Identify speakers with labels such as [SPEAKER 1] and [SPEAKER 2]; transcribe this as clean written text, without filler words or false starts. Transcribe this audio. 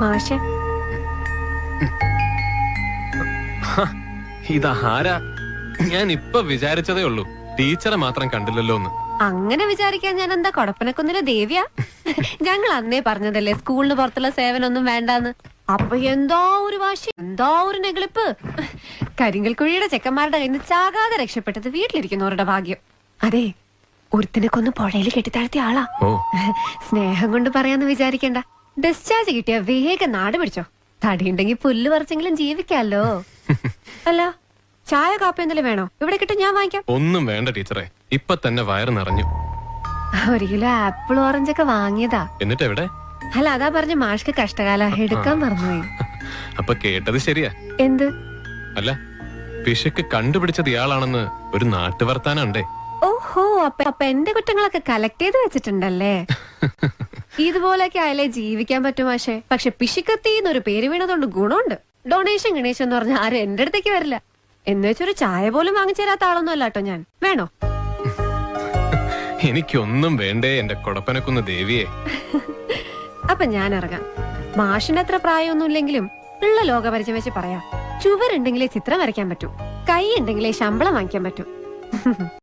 [SPEAKER 1] മാഷെ
[SPEAKER 2] ഇതാരാ? ഞാൻ ഇപ്പൊ വിചാരിച്ചതേ ഉള്ളൂ, ടീച്ചറെ മാത്രം കണ്ടില്ലല്ലോ എന്ന്.
[SPEAKER 1] അങ്ങനെ വിചാരിക്കാൻ ഞാൻ എന്താ കൊടപ്പനക്കുന്നിലെ ദേവിയാ? ഞങ്ങൾ അന്നേ പറഞ്ഞതല്ലേ സ്കൂളിന് പുറത്തുള്ള സേവനൊന്നും വേണ്ടാന്ന്. അപ്പൊ എന്തോ ഒരു വാശി, എന്തോ ഒരു നെഗളിപ്പ്. കരിങ്കൽ കുഴിയുടെ ചെക്കന്മാരുടെ കയ്യിൽ നിന്ന് ചാകാതെ രക്ഷപ്പെട്ടത് വീട്ടിലിരിക്കുന്നവരുടെ ഭാഗ്യം. അതെ, ഒരുത്തിനെ കൊന്ന് പുഴയിൽ കെട്ടിത്താഴ്ത്തിയ ആളാ. സ്നേഹം കൊണ്ട് പറയാന്ന് വിചാരിക്കണ്ട. ഡിസ്ചാർജ് കിട്ടിയ വേഗം നാട് പിടിച്ചോ. തടിയുണ്ടെങ്കിൽ പുല്ല് പറിച്ചെങ്കിലും ജീവിക്കാലോ. അല്ല, ചായ കാപ്പി എന്തെങ്കിലും വേണോ? ഇവിടെ കിട്ടും, ഞാൻ വാങ്ങിക്കാം.
[SPEAKER 2] ഒന്നും വേണ്ട ടീച്ചറെ, ഇപ്പൊ തന്നെ വയറ് നിറഞ്ഞു.
[SPEAKER 1] 1 കിലോ ആപ്പിൾ ഓറഞ്ചൊക്കെ വാങ്ങിയതാ.
[SPEAKER 2] എന്നിട്ട് എവിടെ?
[SPEAKER 1] അല്ല, അതാ പറഞ്ഞ മാഷ്ക്ക് കഷ്ടകാല എടുക്കാൻ മറന്നുപോയി.
[SPEAKER 2] അപ്പൊ കേട്ടത് ശരിയാ?
[SPEAKER 1] എന്ത്?
[SPEAKER 2] അല്ല, പിശുക്ക് കണ്ടുപിടിച്ചത് ഇയാളാണെന്ന് ഒരു നാട്ടുവർത്താനുണ്ടേ.
[SPEAKER 1] ഓഹോ, അപ്പൊ എന്റെ കുറ്റങ്ങളൊക്കെ കളക്ട് ചെയ്ത് വെച്ചിട്ടുണ്ടല്ലേ? ഇതുപോലൊക്കെ ആയാലേ ജീവിക്കാൻ പറ്റും മാഷെ. പക്ഷെ പിശുക്കത്തിന്നൊരു പേര് വീണതുകൊണ്ട് ഗുണമുണ്ട്. ഡൊണേഷൻ ഗണേശൻ എന്ന് പറഞ്ഞ ആരും എന്റെ അടുത്തേക്ക് വരില്ല. എന്ന് വെച്ചൊരു ചായ പോലും വാങ്ങിച്ചു തരാത്ത ആളൊന്നും അല്ലാട്ടോ ഞാൻ. വേണോ?
[SPEAKER 2] എനിക്കൊന്നും വേണ്ടേ എന്റെ കൊടപ്പനക്കുന്ന് ദേവിയെ.
[SPEAKER 1] അപ്പൊ ഞാൻ ഇറങ്ങാം. മാഷിന്റെ അത്ര പ്രായമൊന്നും ഇല്ലെങ്കിലും ഉള്ള ലോകപരിചയം വെച്ച് പറയാം. ചുവരുണ്ടെങ്കിലേ ചിത്രം വരയ്ക്കാൻ പറ്റൂ, കൈ ഉണ്ടെങ്കിലേ ശമ്പളം വാങ്ങിക്കാൻ പറ്റൂ.